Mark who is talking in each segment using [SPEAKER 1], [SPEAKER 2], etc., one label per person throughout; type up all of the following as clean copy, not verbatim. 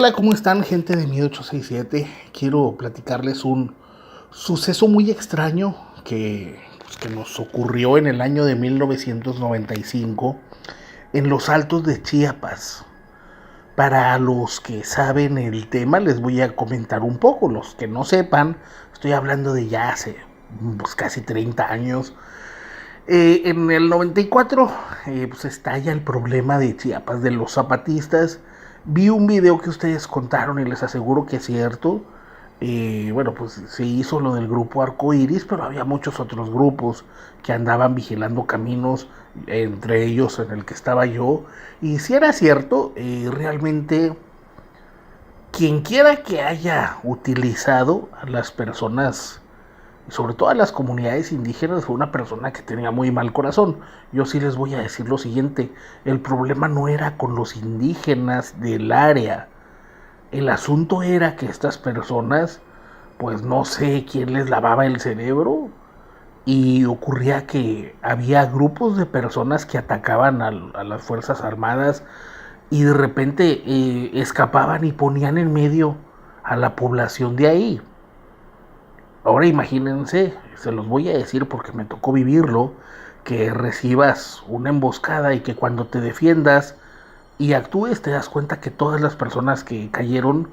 [SPEAKER 1] Hola, ¿cómo están, gente de 1867? Quiero platicarles un suceso muy extraño que nos ocurrió en el año de 1995 en los Altos de Chiapas. Para los que saben el tema, les voy a comentar un poco. Los que no sepan, estoy hablando de ya hace casi 30 años. En el 94 pues estalla el problema de Chiapas, de los zapatistas. Vi un video que ustedes contaron y les aseguro que es cierto. Bueno, pues se hizo lo del grupo Arcoiris, pero había muchos otros grupos que andaban vigilando caminos, entre ellos en el que estaba yo. Y si era cierto, realmente quien quiera que haya utilizado a las personas, sobre todo a las comunidades indígenas, fue una persona que tenía muy mal corazón. Yo sí les voy a decir lo siguiente: el problema no era con los indígenas del área. El asunto era que estas personas, pues no sé quién les lavaba el cerebro, y ocurría que había grupos de personas que atacaban a las Fuerzas Armadas y de repente escapaban y ponían en medio a la población de ahí. Ahora imagínense, se los voy a decir porque me tocó vivirlo, que recibas una emboscada y que cuando te defiendas y actúes te das cuenta que todas las personas que cayeron,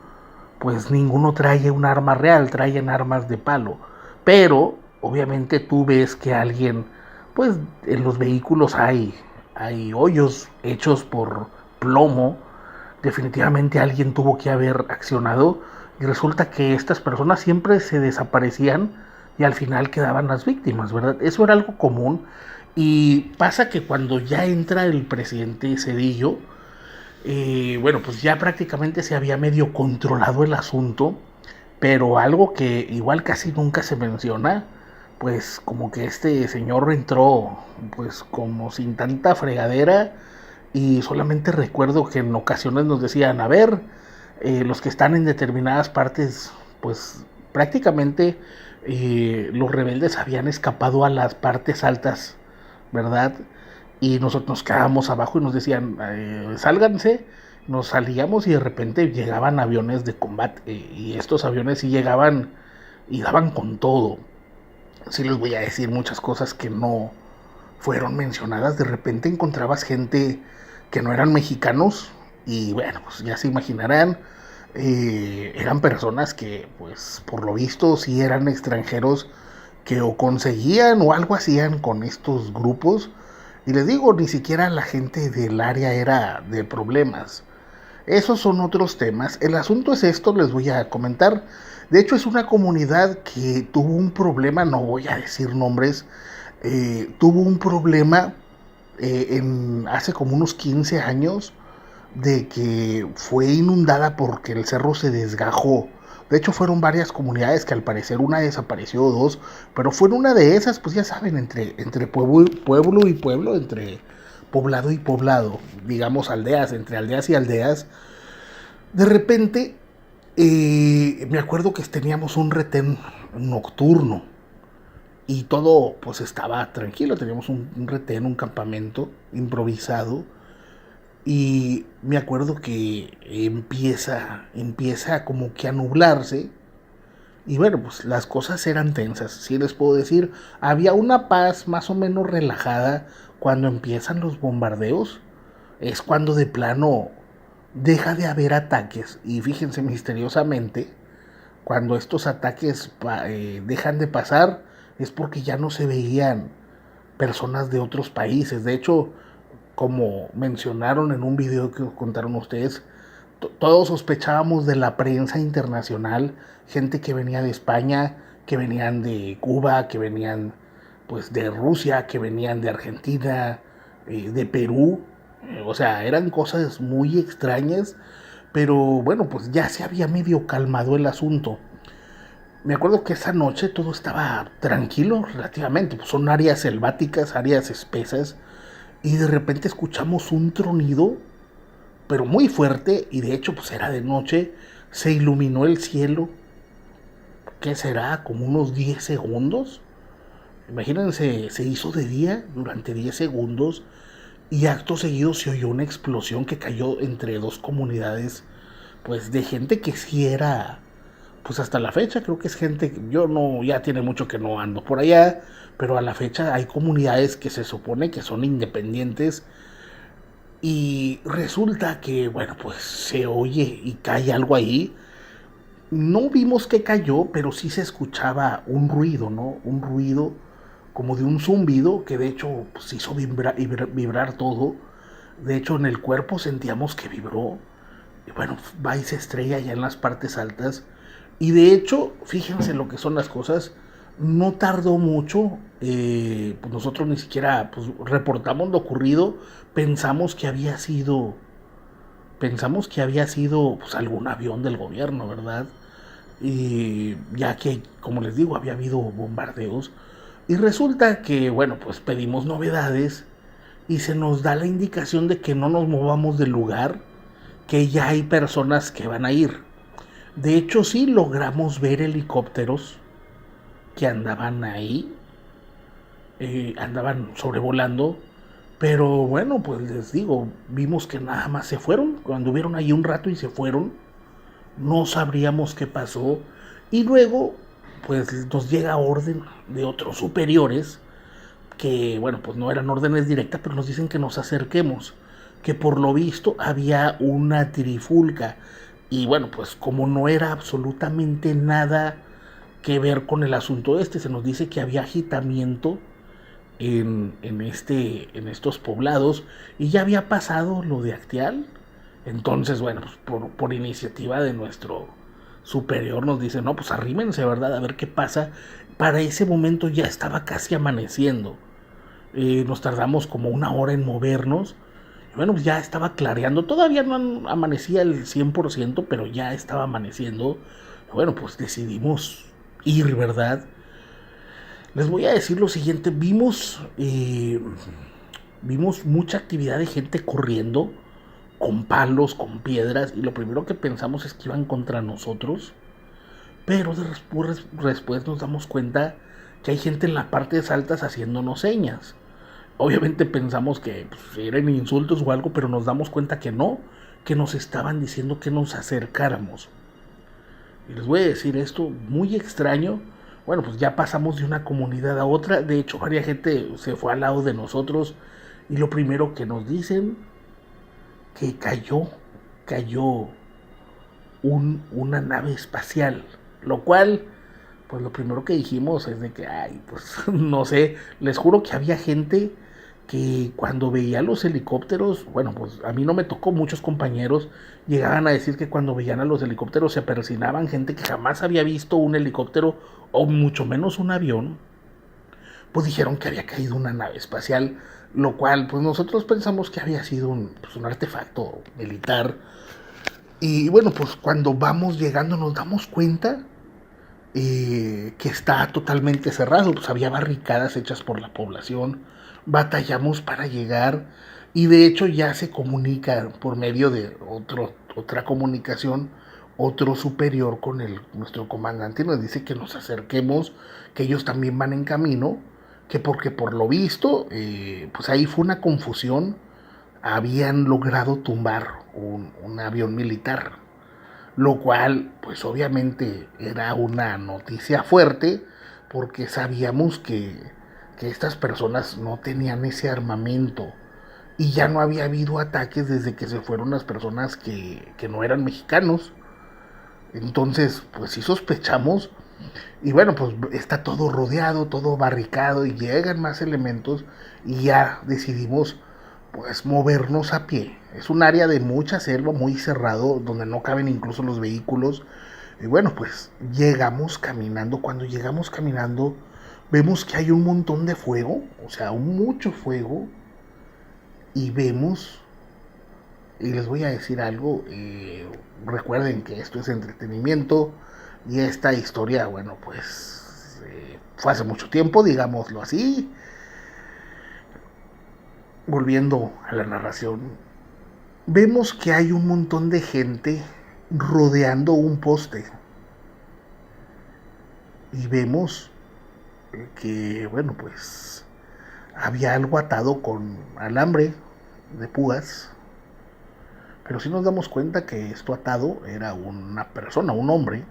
[SPEAKER 1] pues ninguno trae un arma real, traen armas de palo. Pero obviamente tú ves que alguien, pues en los vehículos hay hoyos hechos por plomo. Definitivamente alguien tuvo que haber accionado y resulta que estas personas siempre se desaparecían y al final quedaban las víctimas, ¿verdad? Eso era algo común. Y pasa que cuando ya entra el presidente Cedillo, bueno, pues ya prácticamente se había medio controlado el asunto, pero algo que igual casi nunca se menciona, pues como que este señor entró pues como sin tanta fregadera, y solamente recuerdo que en ocasiones nos decían, a ver, los que están en determinadas partes, pues prácticamente los rebeldes habían escapado a las partes altas, ¿verdad? Y nosotros nos quedábamos abajo y nos decían, sálganse. Nos salíamos y de repente llegaban aviones de combate, y estos aviones sí llegaban y daban con todo. Sí les voy a decir muchas cosas que no fueron mencionadas. De repente encontrabas gente que no eran mexicanos y bueno, pues ya se imaginarán, eran personas que pues por lo visto sí eran extranjeros que o conseguían o algo hacían con estos grupos. Y les digo, ni siquiera la gente del área era de problemas. Esos son otros temas. El asunto es esto, les voy a comentar. De hecho, es una comunidad que tuvo un problema, no voy a decir nombres, tuvo un problema hace como unos 15 años, de que fue inundada porque el cerro se desgajó. De hecho, fueron varias comunidades que al parecer una desapareció o dos, pero fue en una de esas, pues ya saben, entre pueblo y pueblo, entre poblado y poblado, digamos aldeas, entre aldeas y aldeas. De repente, me acuerdo que teníamos un retén nocturno y todo pues estaba tranquilo, teníamos un retén, un campamento improvisado. Y me acuerdo que empieza como que a nublarse. Y bueno, pues las cosas eran tensas, sí les puedo decir. Había una paz más o menos relajada cuando empiezan los bombardeos. Es cuando de plano deja de haber ataques. Y fíjense, misteriosamente, cuando estos ataques dejan de pasar, es porque ya no se veían personas de otros países. De hecho, como mencionaron en un video que contaron ustedes, todos sospechábamos de la prensa internacional, gente que venía de España, que venían de Cuba, que venían pues de Rusia, que venían de Argentina, de Perú. O sea, eran cosas muy extrañas, pero bueno, pues ya se había medio calmado el asunto. Me acuerdo que esa noche todo estaba tranquilo relativamente, pues son áreas selváticas, áreas espesas, y de repente escuchamos un tronido, pero muy fuerte, y de hecho pues era de noche. Se iluminó el cielo, ¿qué será? Como unos 10 segundos. Imagínense, se hizo de día durante 10 segundos y acto seguido se oyó una explosión que cayó entre dos comunidades pues de gente que sí era, pues hasta la fecha creo que es gente, yo no, ya tiene mucho que no ando por allá, pero a la fecha hay comunidades que se supone que son independientes y resulta que, bueno, pues se oye y cae algo ahí. No vimos que cayó, pero sí se escuchaba un ruido, ¿no? Un ruido como de un zumbido que de hecho pues, hizo vibrar todo. De hecho, en el cuerpo sentíamos que vibró. Y bueno, va y se estrella ya en las partes altas. Y de hecho, fíjense lo que son las cosas. No tardó mucho. Pues nosotros ni siquiera pues, reportamos lo ocurrido. Pensamos que había sido. Pensamos que había sido pues, algún avión del gobierno, ¿verdad? Y ya que, como les digo, había habido bombardeos. Y resulta que, bueno, pues pedimos novedades y se nos da la indicación de que no nos movamos del lugar, que ya hay personas que van a ir. De hecho, sí logramos ver helicópteros que andaban ahí, andaban sobrevolando, pero bueno, pues les digo, vimos que nada más se fueron, cuando anduvieron ahí un rato y se fueron, no sabríamos qué pasó, y luego, pues nos llega orden de otros superiores, que bueno, pues no eran órdenes directas, pero nos dicen que nos acerquemos, que por lo visto había una trifulca, y bueno, pues como no era absolutamente nada que ver con el asunto este, se nos dice que había agitamiento en estos poblados y ya había pasado lo de Acteal. Entonces, bueno, pues por iniciativa de nuestro superior nos dice, no, pues arrímense, ¿verdad? A ver qué pasa. Para ese momento ya estaba casi amaneciendo. Nos tardamos como una hora en movernos. Y bueno, pues ya estaba clareando. Todavía no amanecía el 100%, pero ya estaba amaneciendo. Y bueno, pues decidimos ir, ¿verdad? Les voy a decir lo siguiente, vimos mucha actividad de gente corriendo con palos, con piedras, y lo primero que pensamos es que iban contra nosotros, pero después nos damos cuenta que hay gente en las partes altas haciéndonos señas. Obviamente pensamos que pues, eran insultos o algo, pero nos damos cuenta que no, que nos estaban diciendo que nos acercáramos. Y les voy a decir esto muy extraño. Bueno, pues ya pasamos de una comunidad a otra. De hecho, varias gente se fue al lado de nosotros. Y lo primero que nos dicen, que cayó una nave espacial. Lo cual, pues lo primero que dijimos es de que, ay, pues no sé, les juro que había gente que cuando veía los helicópteros, bueno, pues a mí no me tocó, muchos compañeros llegaban a decir que cuando veían a los helicópteros se persinaban, gente que jamás había visto un helicóptero o mucho menos un avión, pues dijeron que había caído una nave espacial, lo cual pues nosotros pensamos que había sido un artefacto militar. Y bueno, pues cuando vamos llegando nos damos cuenta que está totalmente cerrado, pues había barricadas hechas por la población, batallamos para llegar y de hecho ya se comunica por medio de otra comunicación, otro superior con nuestro comandante y nos dice que nos acerquemos, que ellos también van en camino, que porque por lo visto, pues ahí fue una confusión, habían logrado tumbar un avión militar, lo cual pues obviamente era una noticia fuerte porque sabíamos que estas personas no tenían ese armamento y ya no había habido ataques desde que se fueron las personas que no eran mexicanos. Entonces pues sí sospechamos y bueno, pues está todo rodeado, todo barricado y llegan más elementos y ya decidimos pues movernos a pie. Es un área de mucha selva, muy cerrado, donde no caben incluso los vehículos. Y bueno, pues llegamos caminando. Cuando llegamos caminando, vemos que hay un montón de fuego, o sea, mucho fuego. Y vemos, y les voy a decir algo, recuerden que esto es entretenimiento y esta historia, bueno, pues fue hace mucho tiempo, digámoslo así. Volviendo a la narración, vemos que hay un montón de gente rodeando un poste y vemos que, bueno, pues había algo atado con alambre de púas, Pero sí nos damos cuenta que esto atado era una persona, un hombre.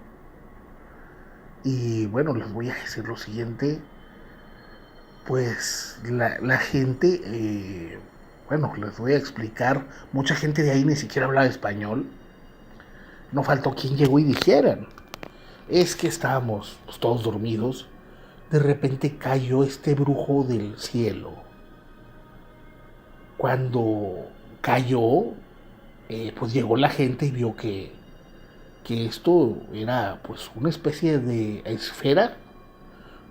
[SPEAKER 1] Y bueno, les voy a decir lo siguiente. Pues la gente, bueno, les voy a explicar. Mucha gente de ahí ni siquiera hablaba español. No faltó quien llegó y dijeran. Es que estábamos pues, todos dormidos. De repente cayó este brujo del cielo. Cuando cayó, pues llegó la gente y vio que esto era pues una especie de esfera,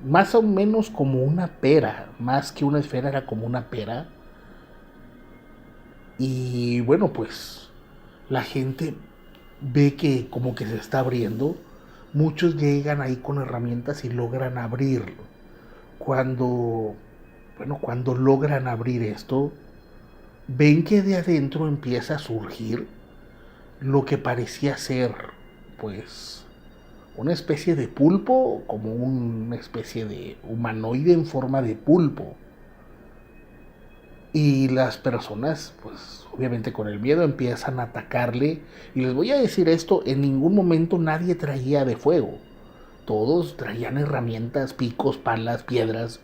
[SPEAKER 1] más o menos como una pera, más que una esfera era como una pera. Y bueno, pues la gente ve que como que se está abriendo. Muchos llegan ahí con herramientas y logran abrirlo. Cuando, bueno, cuando logran abrir esto, ven que de adentro empieza a surgir lo que parecía ser, pues, una especie de pulpo, como una especie de humanoide en forma de pulpo. Y las personas, pues obviamente con el miedo empiezan a atacarle. Y les voy a decir esto, en ningún momento nadie traía de fuego. Todos traían herramientas, picos, palas, piedras,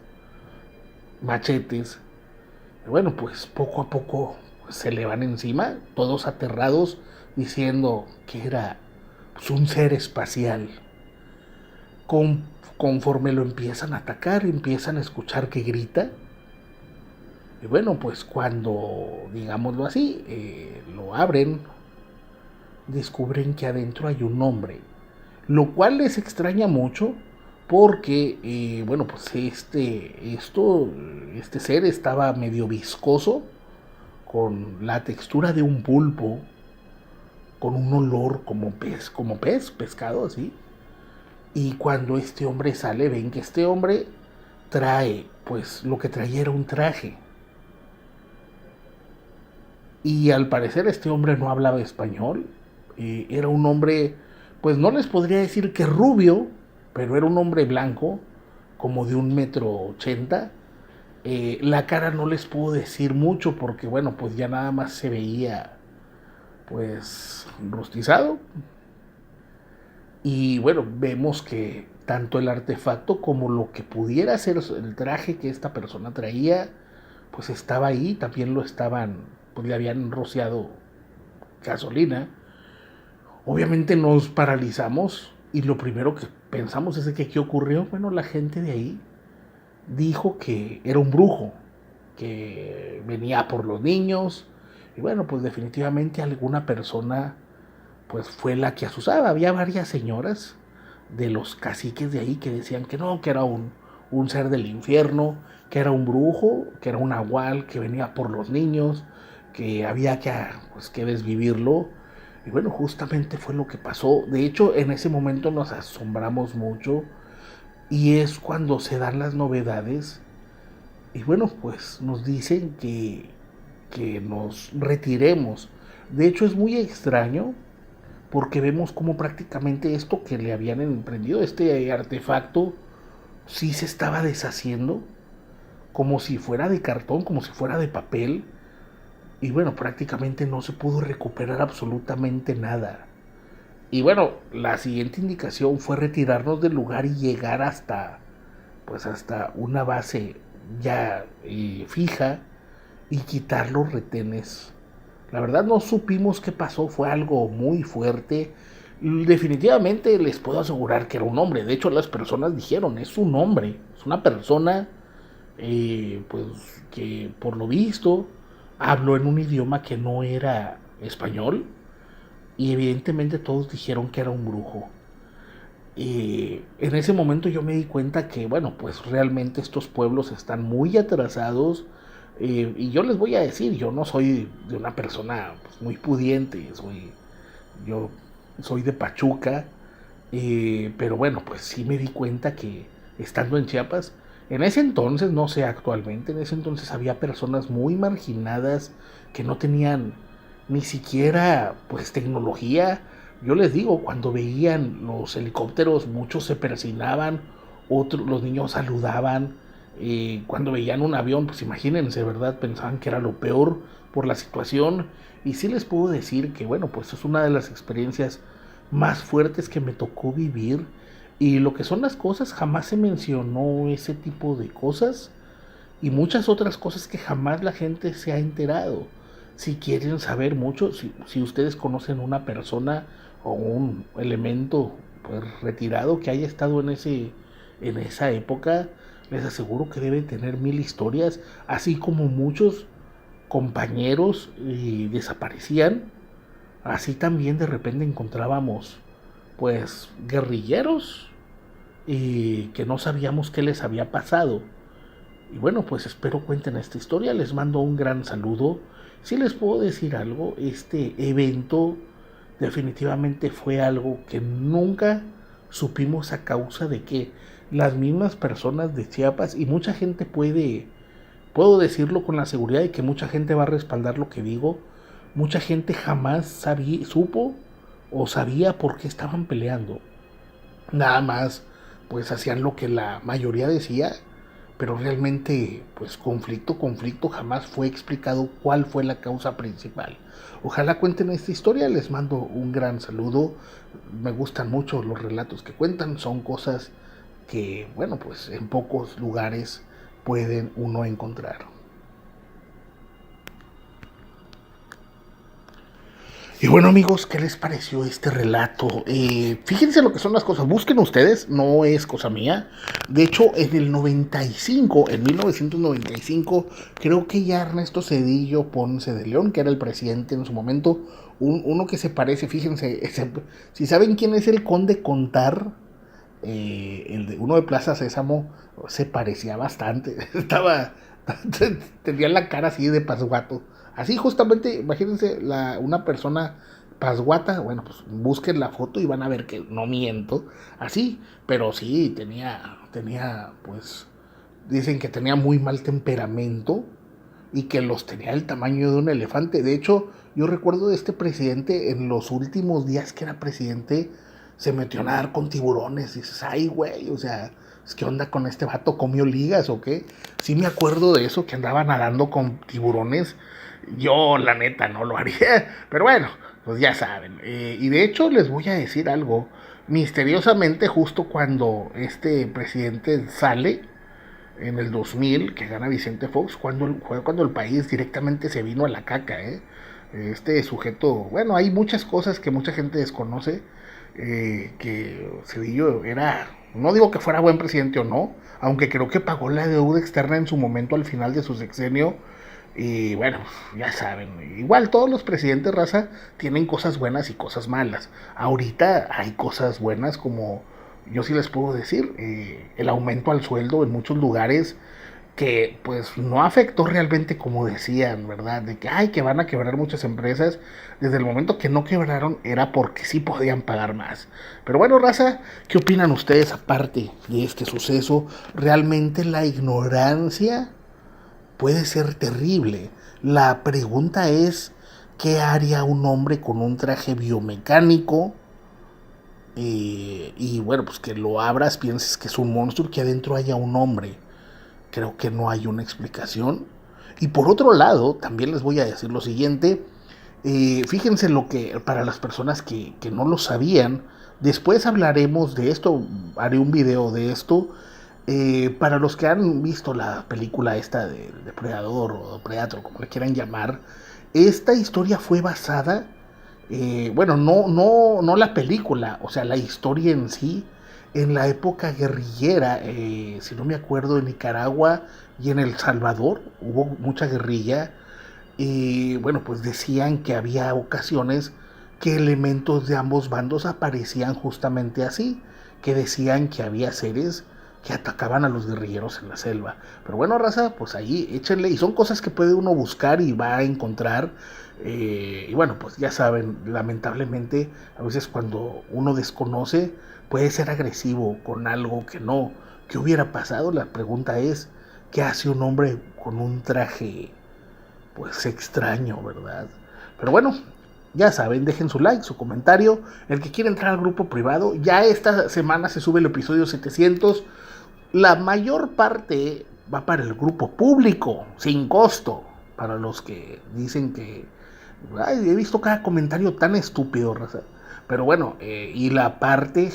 [SPEAKER 1] machetes. Y bueno, pues poco a poco pues, se le van encima, todos aterrados, diciendo que era pues, un ser espacial. Con, conforme lo empiezan a atacar, empiezan a escuchar que grita. Y bueno, pues cuando, digámoslo así, lo abren, descubren que adentro hay un hombre, lo cual les extraña mucho porque, bueno, pues este ser estaba medio viscoso, con la textura de un pulpo, con un olor como pez, pescado así. Y cuando este hombre sale, ven que este hombre trae, pues lo que traía era un traje. Y al parecer este hombre no hablaba español. Era un hombre, pues no les podría decir que rubio, pero era un hombre blanco, como de 1,80 m. La cara no les puedo decir mucho porque, bueno, pues ya nada más se veía, pues, rostizado. Y bueno, vemos que tanto el artefacto como lo que pudiera ser el traje que esta persona traía, pues estaba ahí. También lo estaban, pues le habían rociado gasolina. Obviamente nos paralizamos y lo primero que pensamos es de que qué ocurrió. Bueno, la gente de ahí dijo que era un brujo, que venía por los niños. Y bueno, pues definitivamente alguna persona pues fue la que asusaba. Había varias señoras de los caciques de ahí que decían que no, que era un ser del infierno, que era un brujo, que era un nahual que venía por los niños, que había que, pues, que desvivirlo. Y bueno, justamente fue lo que pasó. De hecho, en ese momento nos asombramos mucho y es cuando se dan las novedades. Y bueno, pues nos dicen que nos retiremos. De hecho, es muy extraño porque vemos como prácticamente esto que le habían emprendido, este artefacto, sí se estaba deshaciendo, como si fuera de cartón, como si fuera de papel. Y bueno, prácticamente no se pudo recuperar absolutamente nada. Y bueno, la siguiente indicación fue retirarnos del lugar y llegar hasta, pues hasta una base ya fija y quitar los retenes. La verdad no supimos qué pasó, fue algo muy fuerte. Definitivamente les puedo asegurar que era un hombre. De hecho, las personas dijeron, es un hombre, es una persona, pues que por lo visto habló en un idioma que no era español. Y evidentemente todos dijeron que era un brujo. En ese momento yo me di cuenta que, bueno, pues realmente estos pueblos están muy atrasados. Y yo les voy a decir, yo no soy de una persona pues, muy pudiente, yo soy de Pachuca, pero bueno, pues sí me di cuenta que estando en Chiapas, en ese entonces, no sé actualmente, en ese entonces había personas muy marginadas que no tenían ni siquiera pues tecnología. Yo les digo, cuando veían los helicópteros, muchos se persinaban, otros, los niños saludaban. Cuando veían un avión, pues imagínense, ¿verdad? Pensaban que era lo peor, por la situación. Y sí les puedo decir que, bueno, pues es una de las experiencias más fuertes que me tocó vivir. Y lo que son las cosas, jamás se mencionó ese tipo de cosas. Y muchas otras cosas que jamás la gente se ha enterado. Si quieren saber mucho, si ustedes conocen una persona o un elemento pues, retirado que haya estado en esa época, les aseguro que debe tener mil historias, así como muchos compañeros desaparecían. Así también de repente encontrábamos pues guerrilleros y que no sabíamos qué les había pasado. Y bueno, pues espero cuenten esta historia. Les mando un gran saludo. Si les puedo decir algo, este evento definitivamente fue algo que nunca supimos a causa de que las mismas personas de Chiapas y mucha gente puedo decirlo con la seguridad de que mucha gente va a respaldar lo que digo, mucha gente jamás supo o sabía por qué estaban peleando. Nada más, pues hacían lo que la mayoría decía, pero realmente, pues conflicto, jamás fue explicado cuál fue la causa principal. Ojalá cuenten esta historia, les mando un gran saludo, me gustan mucho los relatos que cuentan, son cosas que, bueno, pues en pocos lugares pueden uno encontrar. Y bueno amigos, ¿qué les pareció este relato? Fíjense lo que son las cosas, busquen ustedes, no es cosa mía. De hecho, en el 95, en 1995, creo que ya Ernesto Zedillo Ponce de León, que era el presidente en su momento, uno que se parece, fíjense, si saben quién es el Conde Contar, uno de Plaza Sésamo, se parecía bastante, tenía la cara así de pasguato. Así justamente, imagínense una persona pasguata, bueno, pues busquen la foto y van a ver que no miento, así, pero sí, pues, dicen que tenía muy mal temperamento y que los tenía el tamaño de un elefante. De hecho, yo recuerdo de este presidente, en los últimos días que era presidente, se metió a nadar con tiburones, y dices, ay, güey, o sea, ¿qué onda con este vato? ¿Comió ligas o qué? Sí me acuerdo de eso, que andaba nadando con tiburones. Yo, la neta, no lo haría. Pero bueno, pues ya saben. Y de hecho, les voy a decir algo. Misteriosamente, justo cuando este presidente sale, en el 2000, que gana Vicente Fox, fue cuando el país directamente se vino a la caca, ¿eh? Este sujeto, bueno, hay muchas cosas que mucha gente desconoce, que Cedillo era, no digo que fuera buen presidente o no, aunque creo que pagó la deuda externa en su momento al final de su sexenio. Y bueno, ya saben, igual todos los presidentes, raza, tienen cosas buenas y cosas malas. Ahorita hay cosas buenas, como yo sí les puedo decir, el aumento al sueldo en muchos lugares, que pues no afectó realmente como decían, ¿verdad? De que, ay, que van a quebrar muchas empresas. Desde el momento que no quebraron era porque sí podían pagar más. Pero bueno, raza, ¿qué opinan ustedes aparte de este suceso? ¿Realmente la ignorancia puede ser terrible? La pregunta es, ¿qué haría un hombre con un traje biomecánico? Y bueno, pues que lo abras, pienses que es un monstruo, que adentro haya un hombre. Creo que no hay una explicación. Y por otro lado, también les voy a decir lo siguiente. Fíjense lo que, para las personas que no lo sabían, después hablaremos de esto, haré un video de esto. Para los que han visto la película esta de Depredador o Predator, como le quieran llamar, esta historia fue basada, bueno, no la película, o sea, la historia en sí, en la época guerrillera, si no me acuerdo, en Nicaragua y en El Salvador hubo mucha guerrilla. Y bueno, pues decían que había ocasiones que elementos de ambos bandos aparecían justamente así, que decían que había seres que atacaban a los guerrilleros en la selva. Pero bueno, raza, pues ahí échenle, y son cosas que puede uno buscar y va a encontrar. Y bueno, pues ya saben, lamentablemente a veces cuando uno desconoce puede ser agresivo con algo que no. ¿Qué hubiera pasado? La pregunta es, ¿qué hace un hombre con un traje pues extraño, verdad? Pero bueno, ya saben, dejen su like, su comentario. El que quiera entrar al grupo privado, ya esta semana se sube el episodio 700. La mayor parte va para el grupo público, sin costo. para los que dicen que ay, he visto cada comentario tan estúpido, raza. Pero bueno, y la parte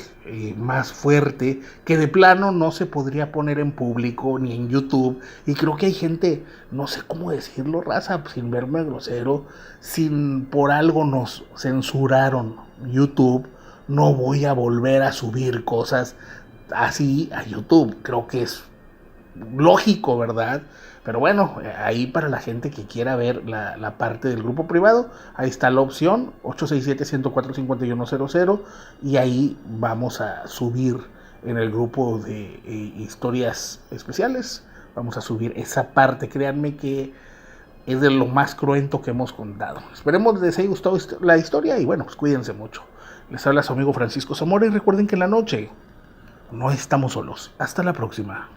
[SPEAKER 1] más fuerte, que de plano no se podría poner en público ni en YouTube, y creo que hay gente, no sé cómo decirlo, raza, sin verme grosero, sin por algo nos censuraron YouTube, no voy a volver a subir cosas así a YouTube. Creo que es lógico, ¿verdad? Pero bueno, ahí para la gente que quiera ver la parte del grupo privado, ahí está la opción 867-104-5100 y ahí vamos a subir en el grupo de historias especiales, vamos a subir esa parte, créanme que es de lo más cruento que hemos contado. Esperemos les haya gustado la historia y bueno, pues cuídense mucho. Les habla su amigo Francisco Zamora y recuerden que en la noche no estamos solos. Hasta la próxima.